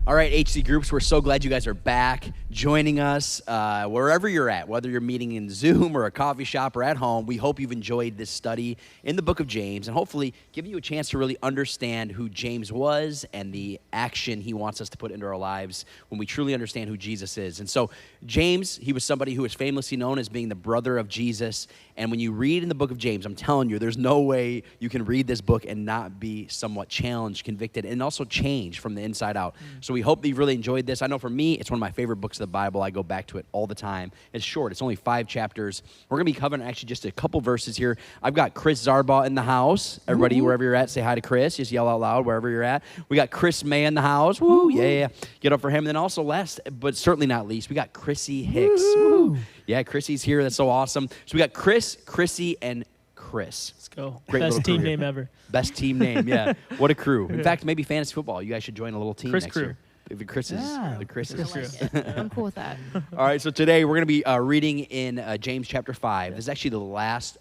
All right, HC Groups, we're so glad you guys are back joining us wherever you're at, whether you're meeting in Zoom or a coffee shop or at home. We hope you've enjoyed this study in the book of James and hopefully giving you a chance to really understand who James was and the action he wants us to put into our lives when we truly understand who Jesus is. And so James, he was somebody who was famously known as being the brother of Jesus. And when you read in the book of James, I'm telling you, there's no way you can read this book and not be somewhat challenged, convicted, and also changed from the inside out. So we hope that you've really enjoyed this. I know for me, it's one of my favorite books of the Bible. I go back to it all the time. It's short. It's only 5 chapters. We're going to be covering actually just a couple verses here. I've got Chris Zarbaugh in the house. Everybody, wherever you're at, say hi to Chris. Just yell out loud wherever you're at. We got Chris May in the house. Woo, yeah. Get up for him. And then also last, but certainly not least, we got Chrissy Hicks. Woo. Yeah, Chrissy's here. That's so awesome. So we got Chris, Chrissy, and Chris. Let's go. Great Best little team crew. name ever. Best team name, yeah. What a crew. In fact, maybe fantasy football. You guys should join a little team Chris next crew. year. The Chris's. Yeah. The Chris's. I like it. I'm cool with that. All right, so today we're going to be reading in James chapter 5. This is actually the last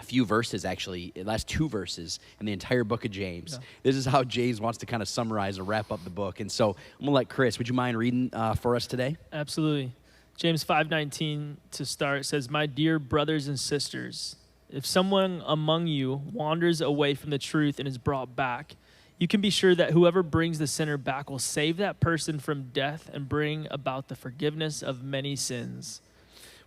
few verses, actually, the last 2 verses in the entire book of James. Yeah. This is how James wants to kind of summarize or wrap up the book. And so I'm going to let Chris, would you mind reading for us today? Absolutely. James 5:19 to start says, "My dear brothers and sisters, if someone among you wanders away from the truth and is brought back, you can be sure that whoever brings the sinner back will save that person from death and bring about the forgiveness of many sins."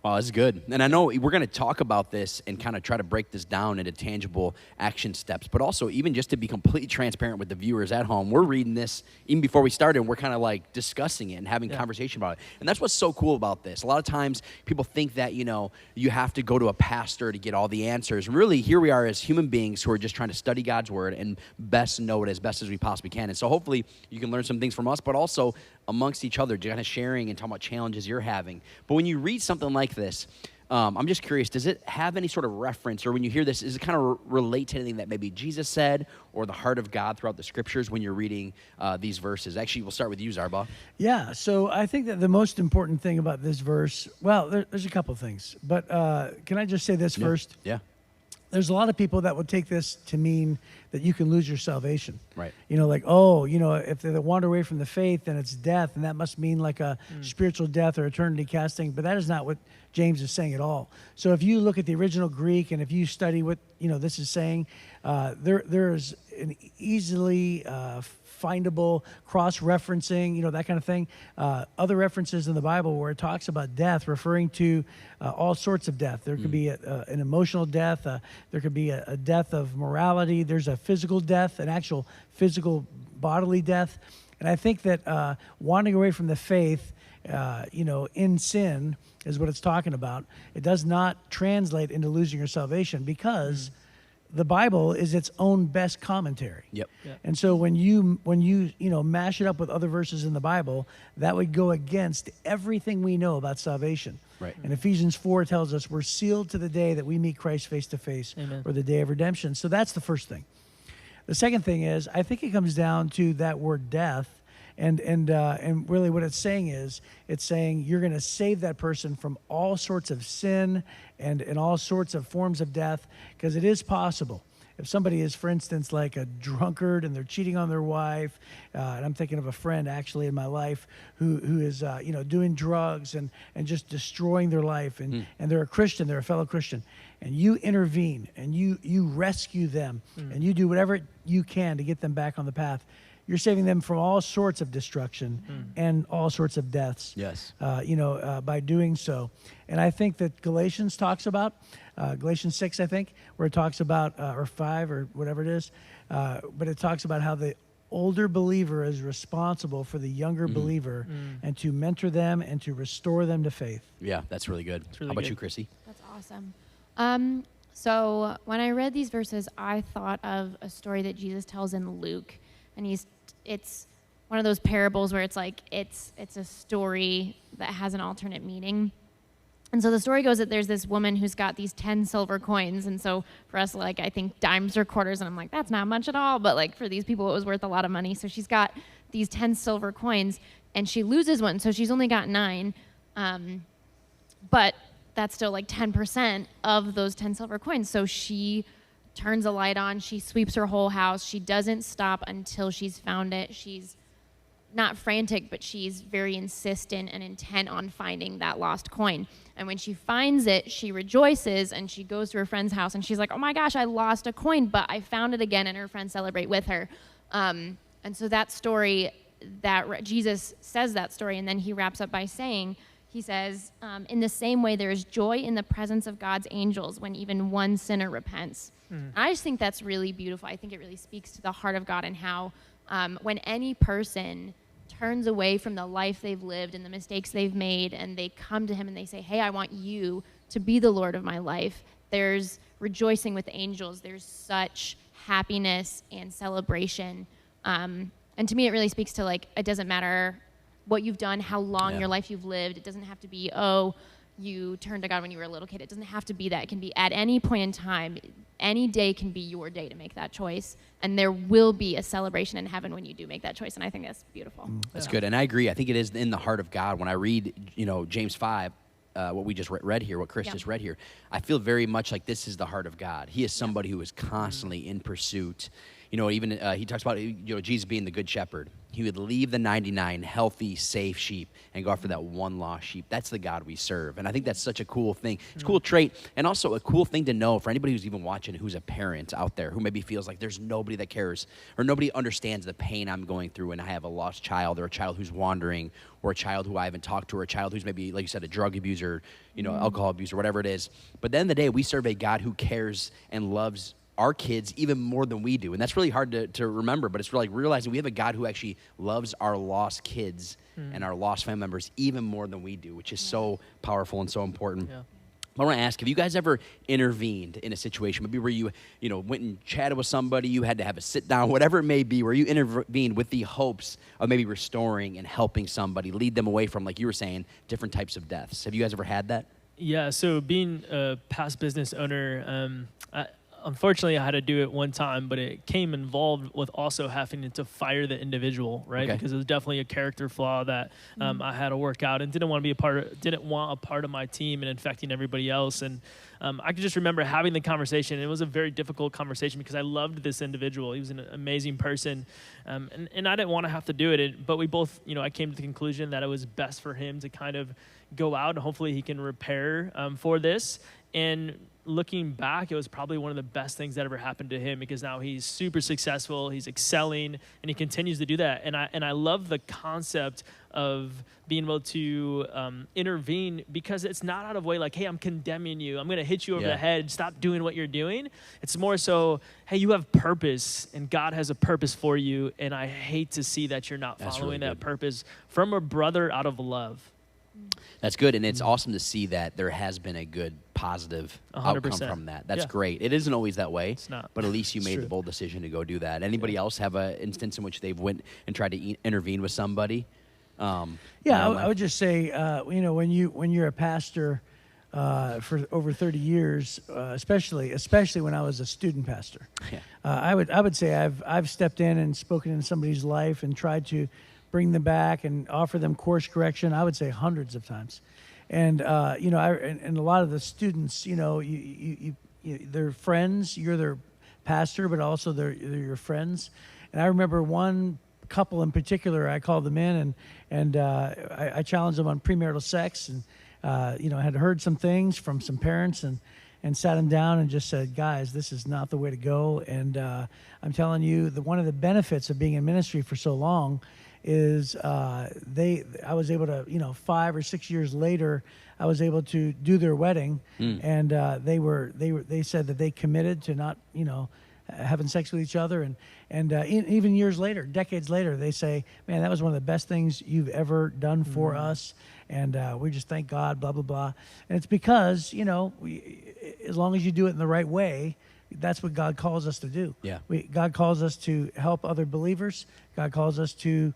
Wow, that's good. And I know we're going to talk about this and kind of try to break this down into tangible action steps, but also even just to be completely transparent with the viewers at home, we're reading this even before we started, and we're kind of like discussing it and having conversation about it. And that's what's so cool about this. A lot of times people think that, you know, you have to go to a pastor to get all the answers. And really, here we are as human beings who are just trying to study God's word and best know it as best as we possibly can. And so hopefully you can learn some things from us, but also amongst each other, kind of sharing and talking about challenges you're having. But when you read something like this, I'm just curious, does it have any sort of reference, or when you hear this, does it kind of relate to anything that maybe Jesus said or the heart of God throughout the scriptures when you're reading these verses? Actually, we'll start with you, Zarbaugh. Yeah, so I think that the most important thing about this verse, well, there's a couple things, but can I just say this first? Yeah. There's a lot of people that would take this to mean that you can lose your salvation. Right. You know, like, oh, you know, if they wander away from the faith, then it's death, and that must mean like a spiritual death or eternity casting. But that is not what James is saying at all. So if you look at the original Greek and if you study what, you know, this is saying, there is an easily findable cross-referencing, you know, that kind of thing. Other references in the Bible where it talks about death, referring to all sorts of death. There could be an emotional death. There could be a death of morality. There's a physical death, an actual physical bodily death. And I think that wandering away from the faith, you know, in sin is what it's talking about. It does not translate into losing your salvation because the Bible is its own best commentary. Yep. And so when you know, mash it up with other verses in the Bible, that would go against everything we know about salvation. Right. And Ephesians 4 tells us we're sealed to the day that we meet Christ face to face, or the day of redemption. So that's the first thing. The second thing is, I think it comes down to that word death. And really what it's saying is, it's saying you're going to save that person from all sorts of sin and all sorts of forms of death, because it is possible. If somebody is, for instance, like a drunkard and they're cheating on their wife, and I'm thinking of a friend actually in my life who is, you know, doing drugs and just destroying their life, and they're a Christian, they're a fellow Christian, and you intervene and you rescue them and you do whatever you can to get them back on the path. You're saving them from all sorts of destruction and all sorts of deaths. Yes. You know, by doing so. And I think that Galatians talks about, Galatians 6, I think, where it talks about, or 5 or whatever it is, but it talks about how the older believer is responsible for the younger believer and to mentor them and to restore them to faith. Yeah, that's really good. really How about good. you, Chrissy? That's awesome. So when I read these verses, I thought of a story that Jesus tells in Luke, and it's one of those parables where it's like it's a story that has an alternate meaning. And so the story goes that there's this woman who's got these 10 silver coins. And so for us, like, I think dimes or quarters, and I'm like, that's not much at all. But like for these people, it was worth a lot of money. So she's got these 10 silver coins, and she loses one. So she's only got 9. But that's still like 10% of those 10 silver coins. So she turns a light on, she sweeps her whole house. She doesn't stop until she's found it. She's not frantic, but she's very insistent and intent on finding that lost coin. And when she finds it, she rejoices and she goes to her friend's house and she's like, oh my gosh, I lost a coin, but I found it again, and her friends celebrate with her. And so that story, Jesus says that story, and then he wraps up by saying, he says, in the same way, there is joy in the presence of God's angels when even one sinner repents. I just think that's really beautiful. I think it really speaks to the heart of God, and how when any person turns away from the life they've lived and the mistakes they've made, and they come to him and they say, hey, I want you to be the Lord of my life, there's rejoicing with angels. There's such happiness and celebration. And to me, it really speaks to, like, it doesn't matter what you've done, how long your life you've lived. It doesn't have to be, oh, you turned to God when you were a little kid. It doesn't have to be that. It can be at any point in time. Any day can be your day to make that choice. And there will be a celebration in heaven when you do make that choice. And I think that's beautiful. That's good. And I agree. I think it is in the heart of God. When I read, James 5, what we just read here, what Chris just read here, I feel very much like this is the heart of God. He is somebody who is constantly in pursuit. Even he talks about Jesus being the good shepherd. He would leave the 99 healthy, safe sheep and go after that one lost sheep. That's the God we serve. And I think that's such a cool thing. It's a cool trait, and also a cool thing to know for anybody who's even watching, who's a parent out there, who maybe feels like there's nobody that cares or nobody understands the pain I'm going through when I have a lost child, or a child who's wandering, or a child who I haven't talked to, or a child who's maybe, like you said, a drug abuser, alcohol abuser, whatever it is. But at the end of the day, we serve a God who cares and loves our kids even more than we do. And that's really hard to remember, but it's really like realizing we have a God who actually loves our lost kids and our lost family members even more than we do, which is so powerful and so important. Yeah. I want to ask, have you guys ever intervened in a situation, maybe where you went and chatted with somebody, you had to have a sit down, whatever it may be, where you intervened with the hopes of maybe restoring and helping somebody, lead them away from, like you were saying, different types of deaths? Have you guys ever had that? Yeah, so being a past business owner, unfortunately, I had to do it one time, but it came involved with also having to fire the individual, right? Okay. Because it was definitely a character flaw that I had to work out, and didn't want a part of my team and infecting everybody else. And I could just remember having the conversation. It was a very difficult conversation because I loved this individual. He was an amazing person, and I didn't want to have to do it. But we both, I came to the conclusion that it was best for him to kind of go out, and hopefully he can repair for this. And looking back, it was probably one of the best things that ever happened to him, because now he's super successful, he's excelling, and he continues to do that. And I love the concept of being able to intervene, because it's not out of way like, hey, I'm condemning you, I'm going to hit you over the head, stop doing what you're doing. It's more so, hey, you have purpose, and God has a purpose for you, and I hate to see that you're not following that purpose from a brother out of love. That's good, and it's awesome to see that there has been a good, positive 100%. Outcome from that. That's great. It isn't always that way, it's not. But at least you made the bold decision to go do that. Anybody else have an instance in which they've went and tried to intervene with somebody? I would just say, when you're a pastor for over 30 years, especially when I was a student pastor, I would say I've stepped in and spoken in somebody's life and tried to bring them back and offer them course correction. I would say hundreds of times, and and a lot of the students, they're friends. You're their pastor, but also they're your friends. And I remember one couple in particular. I called them in and I challenged them on premarital sex, and I had heard some things from some parents and sat them down and just said, guys, this is not the way to go. And I'm telling you, one of the benefits of being in ministry for so long is I was able to, 5 or 6 years later, I was able to do their wedding, and they said that they committed to not, having sex with each other, and even years later, decades later, they say, man, that was one of the best things you've ever done for us, and we just thank God, blah blah blah. And it's because as long as you do it in the right way, that's what God calls us to do. Yeah. God calls us to help other believers. God calls us to,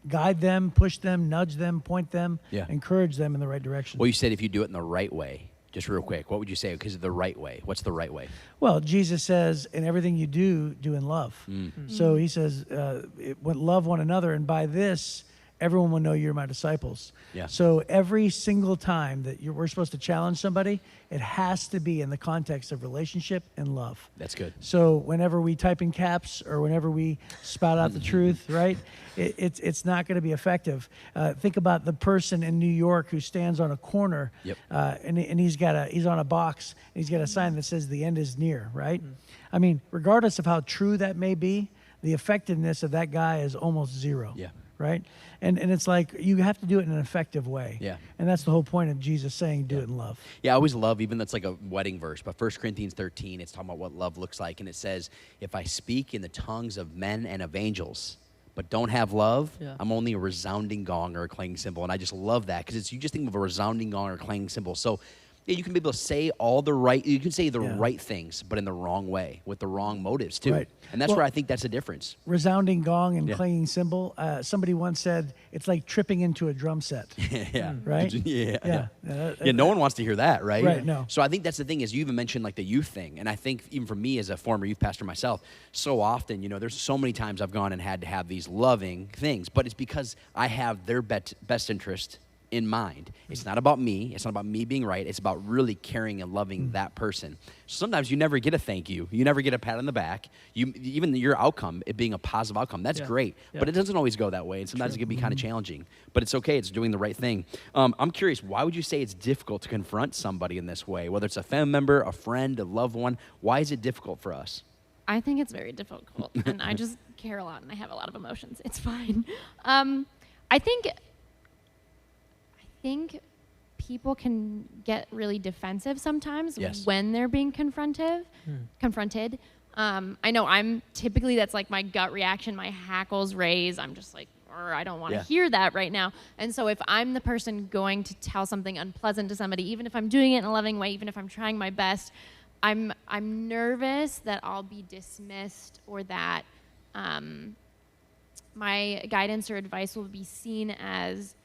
guide them, push them, nudge them, point them, encourage them in the right direction. Well, you said if you do it in the right way. Just real quick, what would you say? Because of the right way. What's the right way? Well, Jesus says, in everything you do in love. So he says, love one another, and by this, everyone will know you're my disciples. Yeah. So every single time that we're supposed to challenge somebody, it has to be in the context of relationship and love. That's good. So whenever we type in caps or whenever we spout out the truth, right, it's not going to be effective. Think about the person in New York who stands on a corner, Yep. and he's on a box, and he's got a sign that says the end is near, right? I mean, regardless of how true that may be, the effectiveness of that guy is almost zero. Yeah. Right? And it's like you have to do it in an effective way. Yeah. And that's the whole point of Jesus saying do it in love. Yeah, I always love, even that's like a wedding verse, but 1 Corinthians 13, it's talking about what love looks like. And it says, if I speak in the tongues of men and of angels, but don't have love, Yeah. I'm only a resounding gong or a clanging cymbal. And I just love that because you just think of a resounding gong or a clanging cymbal. So yeah, you can be able to say you can say the Yeah. right things, but in the wrong way, with the wrong motives too. Right. And that's Well- where I think that's the difference. Resounding gong and Yeah. clanging cymbal. Somebody once said it's like tripping into a drum set. Yeah. Right? Yeah. Yeah. Yeah, no one wants to hear that, right? Right, no. So I think that's the thing is you even mentioned like the youth thing. And I think even for me as a former youth pastor myself, so often, there's so many times I've gone and had to have these loving things, but it's because I have their best interest in mind. It's not about me. It's not about me being right. It's about really caring and loving that person. So sometimes you never get a thank you. You never get a pat on the back. Even your outcome, it being a positive outcome, that's Yeah. great. Yeah. But it doesn't always go that way. And sometimes it can be kind of challenging. But it's okay. It's doing the right thing. I'm curious, why would you say it's difficult to confront somebody in this way? Whether it's a family member, a friend, a loved one, why is it difficult for us? I think it's very difficult, and I just care a lot, and I have a lot of emotions. It's fine. I think people can get really defensive sometimes Yes. when they're being confronted. I know I'm typically, that's like my gut reaction. My hackles raise. I'm just like, I don't want to Yeah. hear that right now. And so if I'm the person going to tell something unpleasant to somebody, even if I'm doing it in a loving way, even if I'm trying my best, I'm nervous that I'll be dismissed or that my guidance or advice will be seen as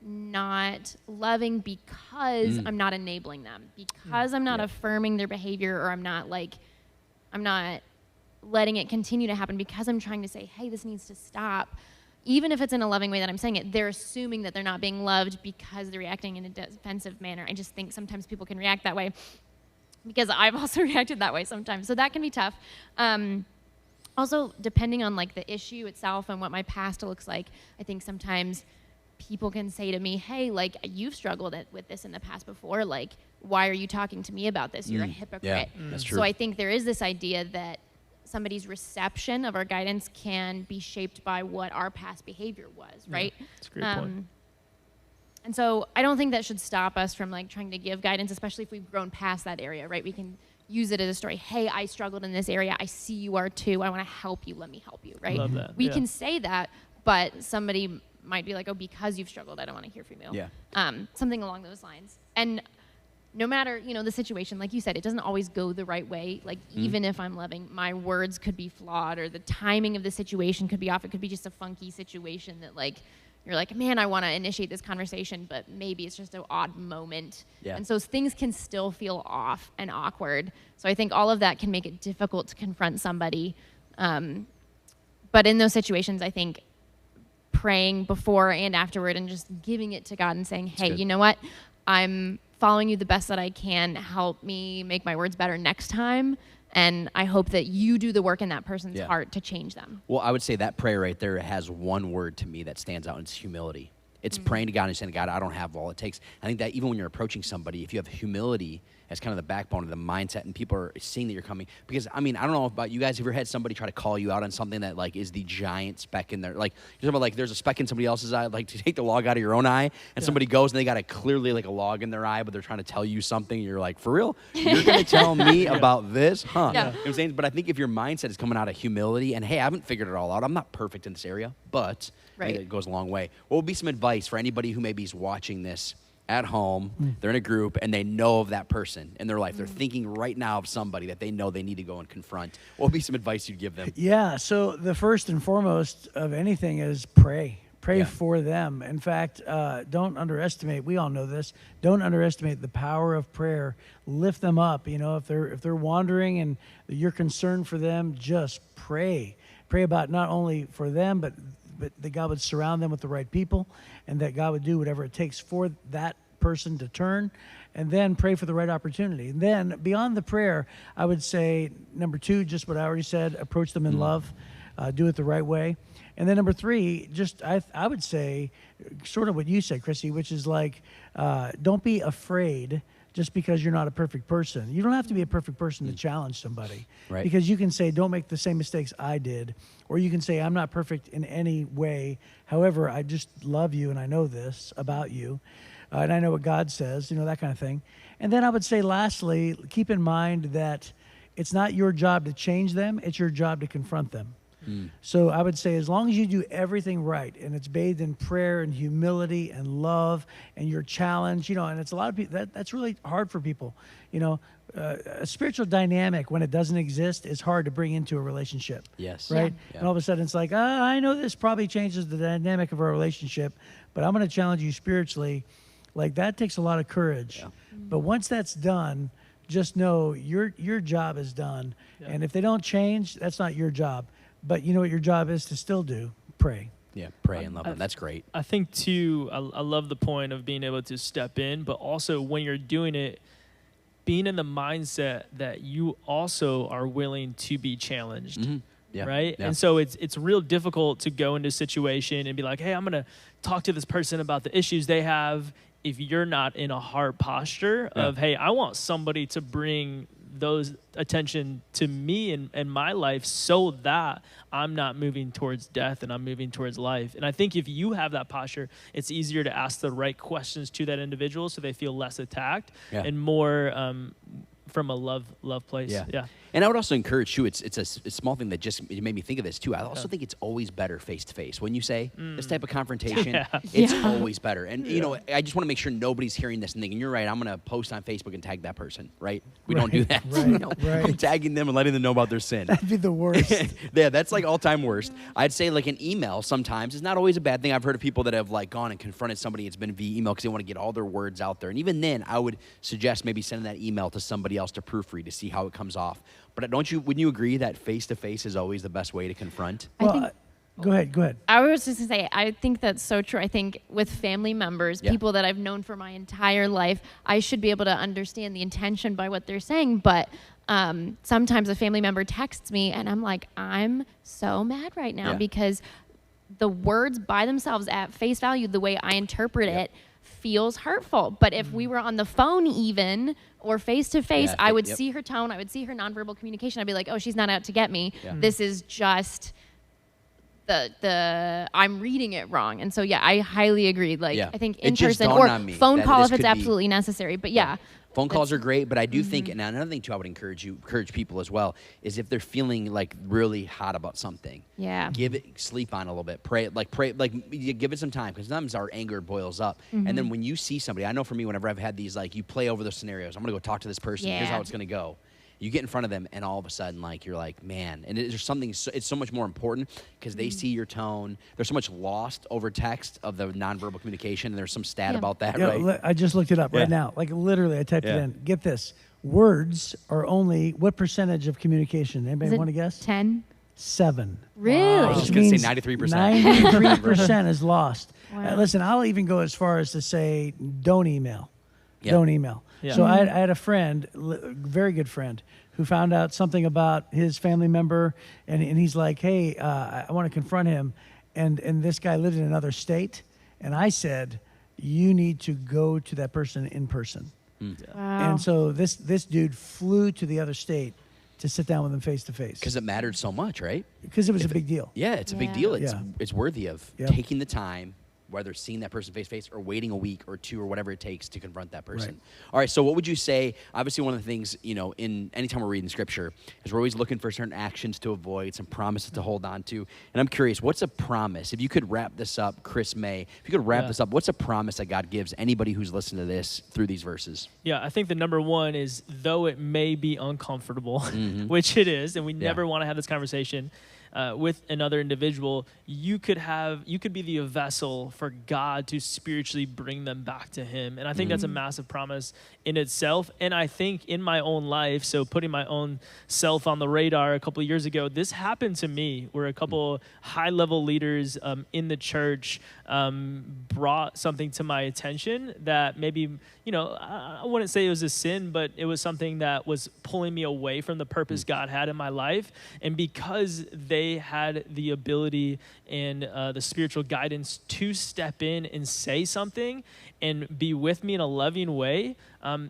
not loving because I'm not enabling them, because I'm not affirming their behavior, or I'm not letting it continue to happen, because I'm trying to say, hey, this needs to stop. Even if it's in a loving way that I'm saying it, they're assuming that they're not being loved because they're reacting in a defensive manner. I just think sometimes people can react that way, because I've also reacted that way sometimes. So that can be tough. Also, depending on like the issue itself and what my past looks like, I think sometimes people can say to me, hey, like, you've struggled with this in the past before. Like, why are you talking to me about this? You're a hypocrite. That's true. So I think there is this idea that somebody's reception of our guidance can be shaped by what our past behavior was, right? That's a great point. And so I don't think that should stop us from like trying to give guidance, especially if we've grown past that area, right? We can use it as a story. Hey, I struggled in this area. I see you are too. I want to help you. Let me help you, right? Love that. We Yeah. can say that, but somebody might be like, oh, because you've struggled, I don't want to hear from you. Yeah. Something along those lines. And no matter, the situation, like you said, it doesn't always go the right way. Like, even if I'm loving, my words could be flawed, or the timing of the situation could be off. It could be just a funky situation that, like, you're like, man, I want to initiate this conversation, but maybe it's just an odd moment. Yeah. And so things can still feel off and awkward. So I think all of that can make it difficult to confront somebody. But in those situations, I think praying before and afterward and just giving it to God and saying, hey, good. you know what? I'm following you the best that I can. Help me make my words better next time. And I hope that you do the work in that person's Yeah. heart to change them. Well, I would say that prayer right there has one word to me that stands out, and it's humility. It's praying to God and saying, God, I don't have all it takes. I think that even when you're approaching somebody, if you have humility as kind of the backbone of the mindset, and people are seeing that you're coming, because, I mean, I don't know about you guys, have you ever had somebody try to call you out on something that, like, is the giant speck in there? Like, you're talking about, like, there's a speck in somebody else's eye, like, to take the log out of your own eye, and somebody goes and they got a clearly, like, a log in their eye, but they're trying to tell you something, and you're like, for real? You're going to tell me about this? Huh? Yeah. You know what I'm saying? But I think if your mindset is coming out of humility, and, hey, I haven't figured it all out. I'm not perfect in this area, but I think Right. it goes a long way. What would be some advice for anybody who maybe is watching this at home, they're in a group, and they know of that person in their life? They're thinking right now of somebody that they know they need to go and confront. What would be some advice you'd give them? Yeah, so the first and foremost of anything is pray. Pray Yeah. for them. In fact, don't underestimate, we all know this, don't underestimate the power of prayer. Lift them up. If they're wandering and you're concerned for them, just pray. Pray about not only for them, but but that God would surround them with the right people, and that God would do whatever it takes for that person to turn, and then pray for the right opportunity. And then beyond the prayer, I would say, number 2, just what I already said, approach them in love, do it the right way. And then number 3, just I would say sort of what you said, Chrissy, which is like, don't be afraid just because you're not a perfect person. You don't have to be a perfect person to challenge somebody. Right. Because you can say, don't make the same mistakes I did. Or you can say, I'm not perfect in any way. However, I just love you and I know this about you. And I know what God says, that kind of thing. And then I would say, lastly, keep in mind that it's not your job to change them. It's your job to confront them. So I would say, as long as you do everything right and it's bathed in prayer and humility and love and your challenge, and it's a lot of people, that's really hard for people. A spiritual dynamic, when it doesn't exist, is hard to bring into a relationship. Yes. Right? Yeah. And all of a sudden it's like, I know this probably changes the dynamic of our relationship, but I'm going to challenge you spiritually. Like, that takes a lot of courage. Yeah. But once that's done, just know your job is done. Yeah. And if they don't change, that's not your job. But you know what your job is to still do? Pray. Yeah, pray and love them. That's great. I think too, I love the point of being able to step in, but also when you're doing it, being in the mindset that you also are willing to be challenged. Mm-hmm. Yeah. Right. Yeah. And so it's real difficult to go into a situation and be like, hey, I'm going to talk to this person about the issues they have, if you're not in a heart posture of, hey, I want somebody to bring those attention to me and my life so that I'm not moving towards death and I'm moving towards life. And I think if you have that posture, it's easier to ask the right questions to that individual so they feel less attacked and more from a love place. Yeah. And I would also encourage too. It's a small thing that just it made me think of this too. I also think it's always better face to face. When you say this type of confrontation, it's always better. And I just want to make sure nobody's hearing this and thinking, "You're right. I'm going to post on Facebook and tag that person." Right? We don't do that. Right. I'm tagging them and letting them know about their sin. That'd be the worst. Yeah, that's like all-time worst. I'd say like an email sometimes is not always a bad thing. I've heard of people that have like gone and confronted somebody. It's been via email because they want to get all their words out there. And even then, I would suggest maybe sending that email to somebody else to proofread to see how it comes off. But wouldn't you agree that face-to-face is always the best way to confront? Well, go ahead. I was just going to say, I think that's so true. I think with family members, people that I've known for my entire life, I should be able to understand the intention by what they're saying. But sometimes a family member texts me and I'm like, I'm so mad right now because the words by themselves at face value, the way I interpret it, feels hurtful. But if we were on the phone even or face to face, I would see her tone, I would see her nonverbal communication. I'd be like, oh, she's not out to get me. This is just the I'm reading it wrong. And so I highly agree. Like I think in person or phone call if it's absolutely necessary. But phone calls are great, but I do think, and another thing too, I would encourage people as well, is if they're feeling like really hot about something, sleep on it a little bit, pray, you give it some time, because sometimes our anger boils up, and then when you see somebody, I know for me, whenever I've had these, like, you play over those scenarios, I'm gonna go talk to this person, here's how it's gonna go. You get in front of them, and all of a sudden, like, you're like, man. And there's something. It's so much more important because they see your tone. There's so much lost over text of the nonverbal communication. And there's some stat about that, right? I just looked it up right now. Like, literally, I typed it in. Get this: words are only what percentage of communication? Anybody want to guess? 10. 7. Really? I was just gonna say 93%. 93% is lost. Wow. Listen, I'll even go as far as to say, don't email. Don't email. Yeah. So I had a friend, very good friend, who found out something about his family member, and he's like, hey, I want to confront him. And this guy lived in another state. And I said, you need to go to that person in person. Wow. And so this dude flew to the other state to sit down with him face to face. Because it mattered so much, right? Because it was a big deal. Yeah, it's a big deal. It's worthy of Yep. taking the time, whether seeing that person face to face or waiting a week or two or whatever it takes to confront that person. Right. All right, so what would you say? Obviously, one of the things, in anytime we're reading scripture is we're always looking for certain actions to avoid, some promises to hold on to. And I'm curious, what's a promise? If you could wrap this up, Chris May, if you could wrap this up, what's a promise that God gives anybody who's listening to this through these verses? Yeah, I think the number one is, though it may be uncomfortable, which it is, and we never want to have this conversation, with another individual, you could be the vessel for God to spiritually bring them back to him. And I think that's a massive promise in itself. And I think in my own life, so putting my own self on the radar a couple of years ago, this happened to me where a couple high-level leaders in the church brought something to my attention that maybe, I wouldn't say it was a sin, but it was something that was pulling me away from the purpose God had in my life. And because they had the ability and the spiritual guidance to step in and say something and be with me in a loving way,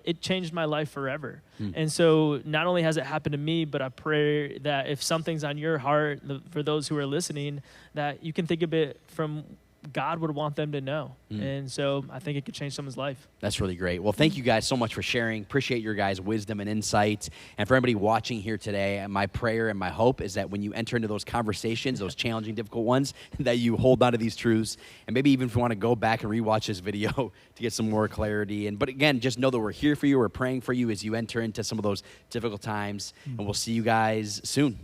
it changed my life forever. And so not only has it happened to me, but I pray that if something's on your heart, for those who are listening, that you can think of it from God would want them to know. And so I think it could change someone's life. That's really great. Well, thank you guys so much for sharing. Appreciate your guys' wisdom and insight. And for everybody watching here today, my prayer and my hope is that when you enter into those conversations, those challenging, difficult ones, that you hold on to these truths. And maybe even if you want to go back and rewatch this video to get some more clarity. But again, just know that we're here for you. We're praying for you as you enter into some of those difficult times. And we'll see you guys soon.